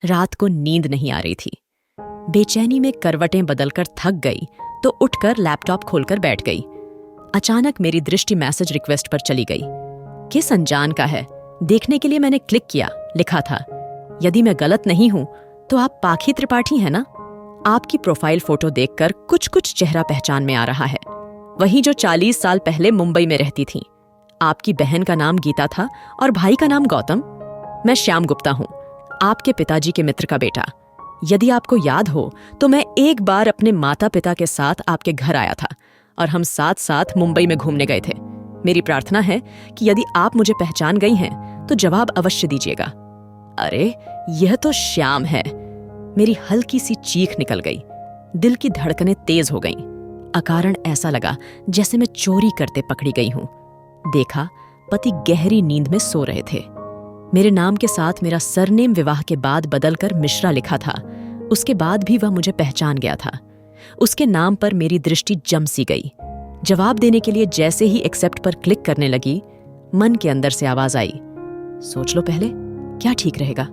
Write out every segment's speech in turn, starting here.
रात को नींद नहीं आ रही थी। बेचैनी में करवटें बदलकर थक गई तो उठकर लैपटॉप खोलकर बैठ गई। अचानक मेरी दृष्टि मैसेज रिक्वेस्ट पर चली गई। किस अनजान का है, देखने के लिए मैंने क्लिक किया। लिखा था, यदि मैं गलत नहीं हूं तो आप पाखी त्रिपाठी हैं ना? आपकी प्रोफाइल फोटो देखकर कुछ कुछ चेहरा पहचान में आ रहा है। वही जो 40 साल पहले मुंबई में रहती थी। आपकी बहन का नाम गीता था और भाई का नाम गौतम। मैं श्याम गुप्ता हूं, आपके पिताजी के मित्र का बेटा। यदि आपको याद हो तो मैं एक बार अपने माता पिता के साथ आपके घर आया था और हम साथ साथ मुंबई में घूमने गए थे। मेरी प्रार्थना है कि यदि आप मुझे पहचान गई हैं तो जवाब अवश्य दीजिएगा। अरे, यह तो श्याम है। मेरी हल्की सी चीख निकल गई। दिल की धड़कनें तेज हो गईं। अकारण ऐसा लगा जैसे मैं चोरी करते पकड़ी गई हूं। देखा, पति गहरी नींद में सो रहे थे। मेरे नाम के साथ मेरा सरनेम विवाह के बाद बदलकर मिश्रा लिखा था। उसके बाद भी वह मुझे पहचान गया था। उसके नाम पर मेरी दृष्टि जम सी गई। जवाब देने के लिए जैसे ही एक्सेप्ट पर क्लिक करने लगी, मन के अंदर से आवाज आई, सोच लो पहले, क्या ठीक रहेगा?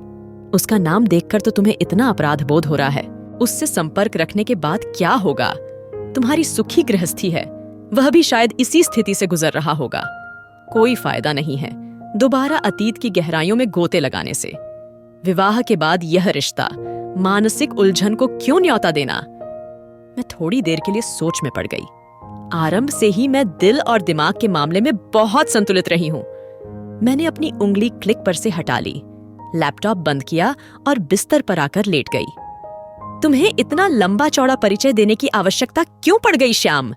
उसका नाम देखकर तो तुम्हें इतना अपराध बोध हो रहा है। उससे संपर्क रखने के बाद क्या होगा? तुम्हारी सुखी गृहस्थी है, वह भी शायद इसी स्थिति से गुजर रहा होगा। कोई फायदा नहीं है दोबारा अतीत की गहराइयों में गोते लगाने से। विवाह के बाद यह रिश्ता, मानसिक उलझन को क्यों न्योता देना? मैं थोड़ी देर के लिए सोच में पड़ गई। आरंभ से ही मैं दिल और दिमाग के मामले में बहुत संतुलित रही हूं। मैंने अपनी उंगली क्लिक पर से हटा ली, लैपटॉप बंद किया और बिस्तर पर आकर लेट गई। तुम्हें इतना लंबा चौड़ा परिचय देने की आवश्यकता क्यों पड़ गई श्याम?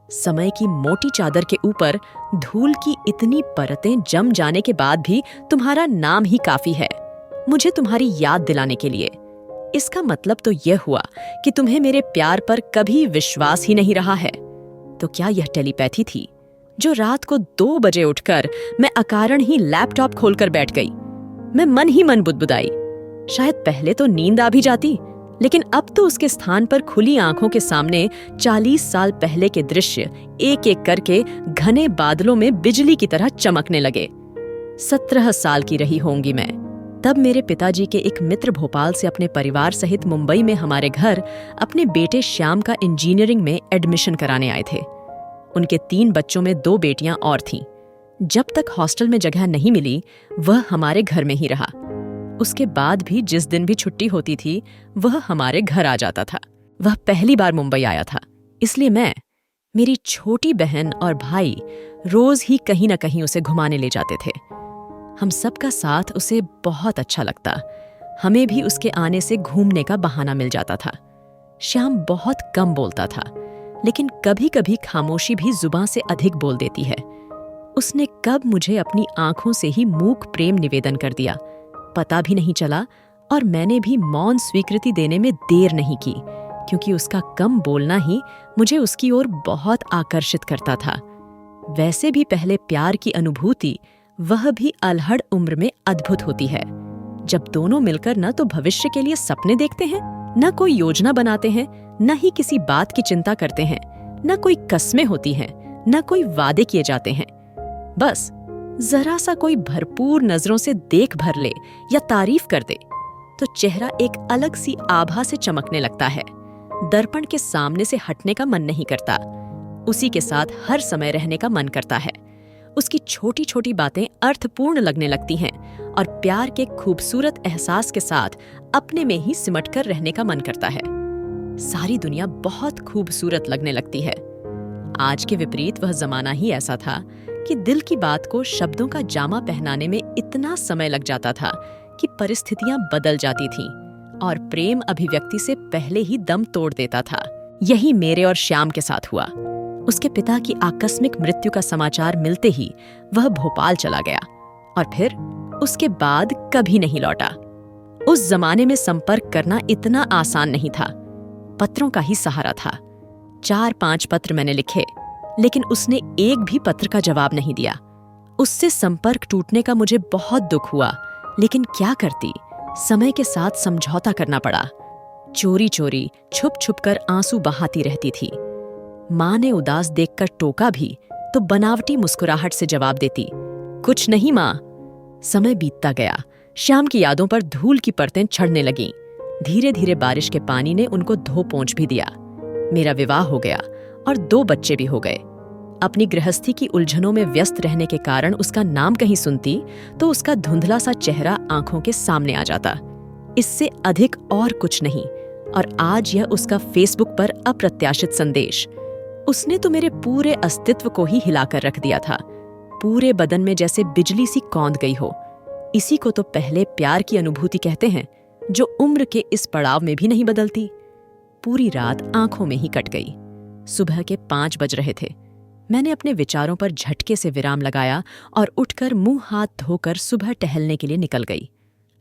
समय की मोटी चादर के ऊपर धूल की इतनी परतें जम जाने के बाद भी तुम्हारा नाम ही काफी है मुझे तुम्हारी याद दिलाने के लिए। इसका मतलब तो यह हुआ कि तुम्हें मेरे प्यार पर कभी विश्वास ही नहीं रहा है। तो क्या यह टेलीपैथी थी जो रात को 2 बजे उठकर मैं अकारण ही लैपटॉप खोलकर बैठ गई? मैं मन ही मन बुदबुदाई। शायद पहले तो नींद आ भी जाती, लेकिन अब तो उसके स्थान पर खुली आंखों के सामने 40 साल पहले के दृश्य एक एक करके घने बादलों में बिजली की तरह चमकने लगे। 17 साल की रही होंगी मैं। तब मेरे पिताजी के एक मित्र भोपाल से अपने परिवार सहित मुंबई में हमारे घर अपने बेटे श्याम का इंजीनियरिंग में एडमिशन कराने आए थे। उनके 3 बच्चों में 2 बेटियां और थीं। जब तक हॉस्टल में जगह नहीं मिली, वह हमारे घर में ही रहा। उसके बाद भी जिस दिन भी छुट्टी होती थी, वह हमारे घर आ जाता था। वह पहली बार मुंबई आया था, इसलिए मैं, मेरी छोटी बहन और भाई रोज ही कहीं न कहीं उसे घुमाने ले जाते थे। हम सबका साथ उसे बहुत अच्छा लगता। हमें भी उसके आने से घूमने का बहाना मिल जाता था। श्याम बहुत कम बोलता था, लेकिन कभी-कभी खामोशी भी जुबान से अधिक बोल देती है। उसने कब मुझे अपनी आंखों से ही मूक प्रेम निवेदन कर दिया, पता भी नहीं चला, और मैंने भी मौन स्वीकृति देने में देर नहीं की, क्योंकि उसका कम बोलना ही मुझे उसकी ओर बहुत आकर्षित करता था। वैसे भी पहले प्यार की अनुभूति, वह भी अलहड़ उम्र में अद्भुत होती है, जब दोनों मिलकर न तो भविष्य के लिए सपने देखते हैं, न कोई योजना बनाते हैं, न ही किसी बात की चिंता करते हैं, न कोई कस्में होती हैं, न कोई वादे किए जाते हैं। बस जरा सा कोई भरपूर नजरों से देख भर ले या तारीफ कर दे तो चेहरा एक अलग सी आभा से चमकने लगता है। दर्पण के सामने से हटने का मन नहीं करता, उसी के साथ हर समय रहने का मन करता है। उसकी छोटी छोटी बातें अर्थपूर्ण लगने लगती हैं और प्यार के खूबसूरत एहसास के साथ अपने में ही सिमटकर रहने का मन करता है। सारी दुनिया बहुत खूबसूरत लगने लगती है। आज के विपरीत वह जमाना ही ऐसा था कि दिल की बात को शब्दों का जामा पहनाने में इतना समय लग जाता था कि परिस्थितियां बदल जाती थीं और प्रेम अभिव्यक्ति से पहले ही दम तोड़ देता था। यही मेरे और श्याम के साथ हुआ। उसके पिता की आकस्मिक मृत्यु का समाचार मिलते ही वह भोपाल चला गया और फिर उसके बाद कभी नहीं लौटा। उस जमाने में संपर्क करना इतना आसान नहीं था, पत्रों का ही सहारा था। 4-5 पत्र मैंने लिखे, लेकिन उसने एक भी पत्र का जवाब नहीं दिया। उससे संपर्क टूटने का मुझे बहुत दुख हुआ, लेकिन क्या करती, समय के साथ समझौता करना पड़ा। चोरी चोरी छुप छुप कर आंसू बहाती रहती थी। माँ ने उदास देखकर टोका भी तो बनावटी मुस्कुराहट से जवाब देती, कुछ नहीं माँ। समय बीतता गया, श्याम की यादों पर धूल की परतें चढ़ने लगीं। धीरे धीरे बारिश के पानी ने उनको धो पोंछ भी दिया। मेरा विवाह हो गया और 2 बच्चे भी हो गए। अपनी गृहस्थी की उलझनों में व्यस्त रहने के कारण उसका नाम कहीं सुनती तो उसका धुंधला सा चेहरा आंखों के सामने आ जाता। इससे अधिक और कुछ नहीं। और आज यह उसका फेसबुक पर अप्रत्याशित संदेश। उसने तो मेरे पूरे अस्तित्व को ही हिलाकर रख दिया था। पूरे बदन में जैसे बिजली सी कौंध गई हो। इसी को तो पहले प्यार की अनुभूति कहते हैं, जो उम्र के इस पड़ाव में भी नहीं बदलती। पूरी रात आंखों में ही कट गई। सुबह के 5 बज रहे थे। मैंने अपने विचारों पर झटके से विराम लगाया और उठकर मुंह हाथ धोकर सुबह टहलने के लिए निकल गई।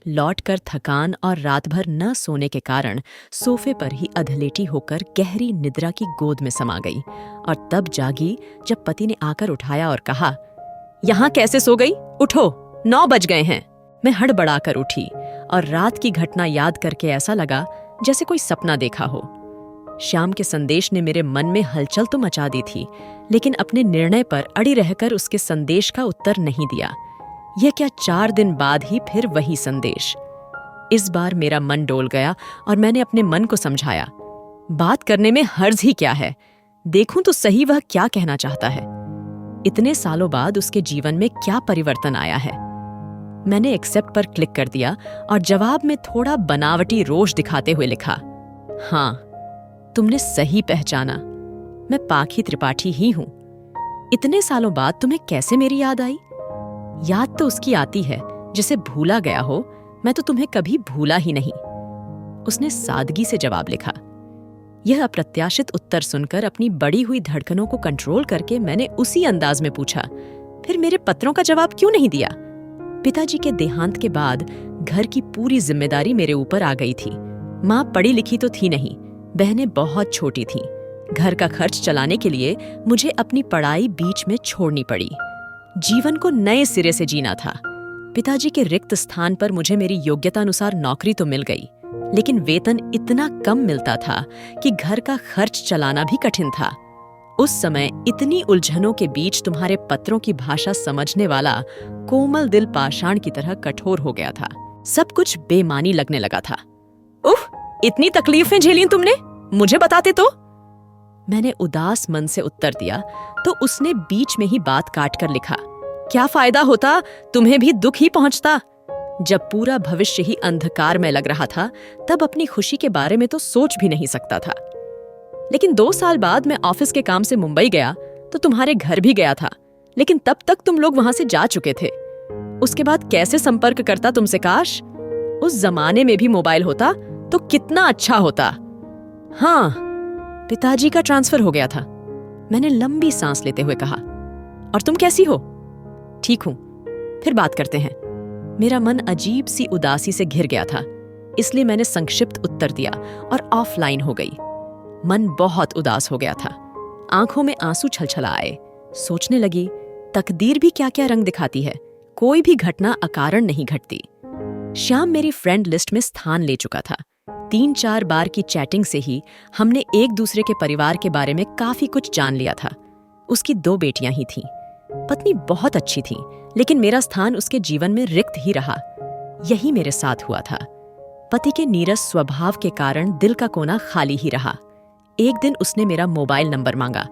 लौटकर थकान और रात भर न सोने के कारण सोफे पर ही अधलेटी होकर गहरी निद्रा की गोद में समा गई और तब जागी जब पति ने आकर उठाया और कहा, "यहां कैसे सो गई? उठो, 9 बज गए हैं।" मैं हड़बड़ाकर उठी और रात की घटना याद करके ऐसा लगा जैसे कोई सपना देखा हो। श्याम के संदेश ने मेरे मन में हलचल तो मचा दी थी, लेकिन अपने निर्णय पर अड़ी रहकर उसके संदेश का उत्तर नहीं दिया। यह क्या 4 दिन बाद ही फिर वही संदेश। इस बार मेरा मन डोल गया और मैंने अपने मन को समझाया, बात करने में हर्ज ही क्या है, देखूं तो सही वह क्या कहना चाहता है। इतने सालों बाद उसके जीवन में क्या परिवर्तन आया है। मैंने एक्सेप्ट पर क्लिक कर दिया और जवाब में थोड़ा बनावटी रोष दिखाते हुए लिखा, "हाँ, तुमने सही पहचाना, मैं पाखी त्रिपाठी ही हूं। इतने सालों बाद तुम्हें कैसे मेरी याद आई?" याद तो उसकी आती है जिसे भूला गया हो, मैं तो तुम्हें कभी भूला ही नहीं। उसने सादगी से जवाब लिखा। यह अप्रत्याशित उत्तर सुनकर अपनी बढ़ी हुई धड़कनों को कंट्रोल करके मैंने उसी अंदाज में पूछा, "फिर मेरे पत्रों का जवाब क्यों नहीं दिया?" पिताजी के देहांत के बाद घर की पूरी जिम्मेदारी मेरे ऊपर आ गई थी। माँ पढ़ी लिखी तो थी नहीं, बहनें बहुत छोटी थीं। घर का खर्च चलाने के लिए मुझे अपनी पढ़ाई बीच में छोड़नी पड़ी। जीवन को नए सिरे से जीना था। पिताजी के रिक्त स्थान पर मुझे मेरी योग्यता अनुसार नौकरी तो मिल गई, लेकिन वेतन इतना कम मिलता था कि घर का खर्च चलाना भी कठिन था। उस समय इतनी उलझनों के बीच तुम्हारे पत्रों की भाषा समझने वाला कोमल दिल पाषाण की तरह कठोर हो गया था। सब कुछ बेमानी लगने लगा था। "उफ, इतनी तकलीफें झेली तुमने, मुझे बताते तो।" मैंने उदास मन से उत्तर दिया तो उसने बीच में ही बात काट कर लिखा, "क्या फायदा होता, तुम्हें भी दुख ही पहुंचता। जब पूरा भविष्य ही अंधकार में लग रहा था, तब अपनी खुशी के बारे में तो सोच भी नहीं सकता था। लेकिन 2 साल बाद मैं ऑफिस के काम से मुंबई गया तो तुम्हारे घर भी गया था, लेकिन तब तक तुम लोग वहां से जा चुके थे। उसके बाद कैसे संपर्क करता तुमसे काश। उस जमाने में भी मोबाइल होता तो कितना अच्छा होता। हाँ, पिताजी का ट्रांसफर हो गया था।" मैंने लंबी सांस लेते हुए कहा। "और तुम कैसी हो?" "ठीक हूं, फिर बात करते हैं।" मेरा मन अजीब सी उदासी से घिर गया था, इसलिए मैंने संक्षिप्त उत्तर दिया और ऑफलाइन हो गई। मन बहुत उदास हो गया था। आंखों में आंसू छलछला आए। सोचने लगी, तकदीर भी क्या क्या रंग दिखाती है, कोई भी घटना अकारण नहीं घटती। श्याम मेरी फ्रेंड लिस्ट में स्थान ले चुका था। 3-4 बार की चैटिंग से ही हमने एक दूसरे के परिवार के बारे में काफी कुछ जान लिया था। उसकी 2 बेटियां ही थीं। पत्नी बहुत अच्छी थी, लेकिन मेरा स्थान उसके जीवन में रिक्त ही रहा। यही मेरे साथ हुआ था। पति के नीरस स्वभाव के कारण दिल का कोना खाली ही रहा। एक दिन उसने मेरा मोबाइल नंबर मांगा।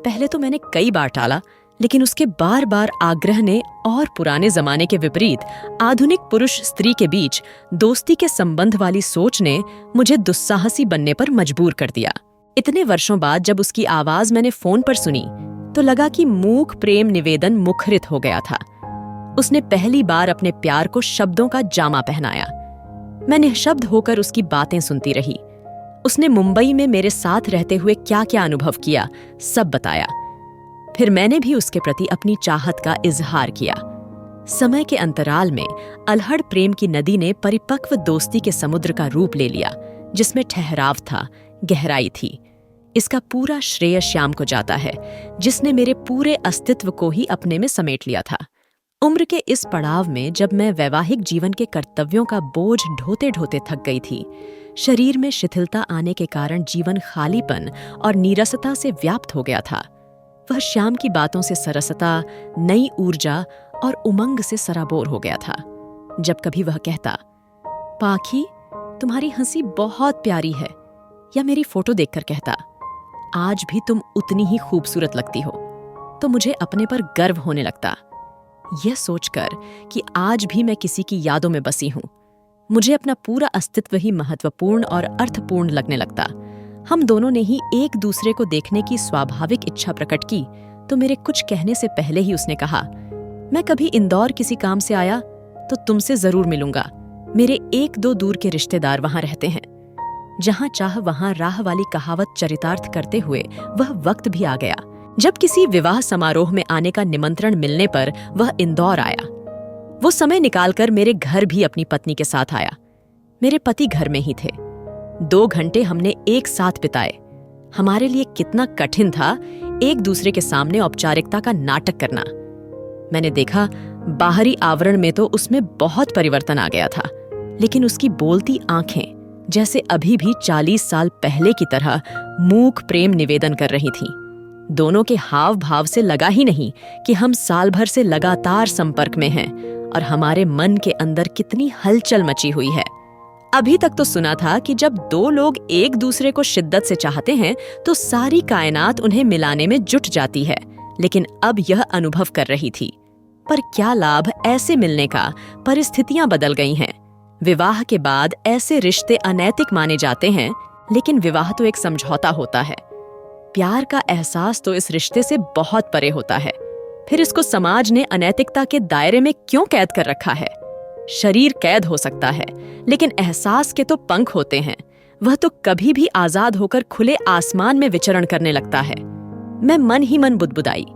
पहले तो मैंने कई बार टाला, लेकिन उसके बार बार आग्रह ने और पुराने जमाने के विपरीत आधुनिक पुरुष स्त्री के बीच दोस्ती के संबंध वाली सोच ने मुझे दुस्साहसी बनने पर मजबूर कर दिया। इतने वर्षों बाद जब उसकी आवाज मैंने फोन पर सुनी तो लगा कि मूक प्रेम निवेदन मुखरित हो गया था। उसने पहली बार अपने प्यार को शब्दों का जामा पहनाया। मैं निःशब्द होकर उसकी बातें सुनती रही। उसने मुंबई में मेरे साथ रहते हुए क्या क्या अनुभव किया, सब बताया। फिर मैंने भी उसके प्रति अपनी चाहत का इजहार किया। समय के अंतराल में अलहड़ प्रेम की नदी ने परिपक्व दोस्ती के समुद्र का रूप ले लिया, जिसमें ठहराव था, गहराई थी। इसका पूरा श्रेय श्याम को जाता है, जिसने मेरे पूरे अस्तित्व को ही अपने में समेट लिया था। उम्र के इस पड़ाव में जब मैं वैवाहिक जीवन के कर्तव्यों का बोझ ढोते ढोते थक गई थी, शरीर में शिथिलता आने के कारण जीवन खालीपन और नीरसता से व्याप्त हो गया था, वह श्याम की बातों से सरसता, नई ऊर्जा और उमंग से सराबोर हो गया था। जब कभी वह कहता, पाखी तुम्हारी हंसी बहुत प्यारी है, या मेरी फोटो देखकर कहता, आज भी तुम उतनी ही खूबसूरत लगती हो, तो मुझे अपने पर गर्व होने लगता। यह सोचकर कि आज भी मैं किसी की यादों में बसी हूं, मुझे अपना पूरा अस्तित्व ही महत्वपूर्ण और अर्थपूर्ण लगने लगता। हम दोनों ने ही एक दूसरे को देखने की स्वाभाविक इच्छा प्रकट की, तो मेरे कुछ कहने से पहले ही उसने कहा, मैं कभी इंदौर किसी काम से आया तो तुमसे जरूर मिलूंगा। मेरे 1-2 दूर के रिश्तेदार वहां रहते हैं। जहां चाह वहां राह वाली कहावत चरितार्थ करते हुए वह वक्त भी आ गया जब किसी विवाह समारोह में आने का निमंत्रण मिलने पर वह इंदौर आया। वो समय निकालकर मेरे घर भी अपनी पत्नी के साथ आया। मेरे पति घर में ही थे। 2 घंटे हमने एक साथ बिताए। हमारे लिए कितना कठिन था एक दूसरे के सामने औपचारिकता का नाटक करना। मैंने देखा बाहरी आवरण में तो उसमें बहुत परिवर्तन आ गया था, लेकिन उसकी बोलती आंखें जैसे अभी भी 40 साल पहले की तरह मूक प्रेम निवेदन कर रही थीं। दोनों के हाव भाव से लगा ही नहीं कि हम साल भर से लगातार संपर्क में हैं और हमारे मन के अंदर कितनी हलचल मची हुई है। अभी तक तो सुना था कि जब 2 लोग एक दूसरे को शिद्दत से चाहते हैं तो सारी कायनात उन्हें मिलाने में जुट जाती है, लेकिन अब यह अनुभव कर रही थी। पर क्या लाभ ऐसे मिलने का, परिस्थितियां बदल गई हैं। विवाह के बाद ऐसे रिश्ते अनैतिक माने जाते हैं, लेकिन विवाह तो एक समझौता होता है। प्यार का एहसास तो इस रिश्ते से बहुत परे होता है। फिर इसको समाज ने अनैतिकता के दायरे में क्यों कैद कर रखा है? शरीर कैद हो सकता है, लेकिन एहसास के तो पंख होते हैं। वह तो कभी भी आजाद होकर खुले आसमान में विचरण करने लगता है। मैं मन ही मन बुदबुदाई।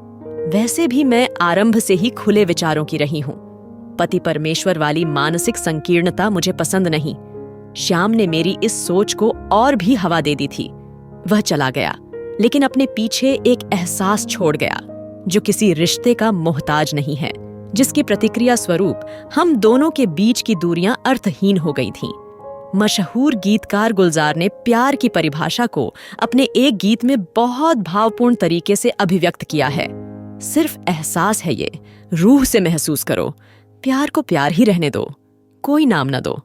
वैसे भी मैं आरंभ से ही खुले विचारों की रही हूं। पति परमेश्वर वाली मानसिक संकीर्णता मुझे पसंद नहीं। श्याम ने मेरी इस सोच को और भी हवा दे दी थी। वह चला गया, लेकिन अपने पीछे एक एहसास छोड़ गया जो किसी रिश्ते का मोहताज नहीं है, जिसकी प्रतिक्रिया स्वरूप हम दोनों के बीच की दूरियां अर्थहीन हो गई थीं। मशहूर गीतकार गुलजार ने प्यार की परिभाषा को अपने एक गीत में बहुत भावपूर्ण तरीके से अभिव्यक्त किया है। सिर्फ एहसास है ये, रूह से महसूस करो। प्यार को प्यार ही रहने दो, कोई नाम न दो।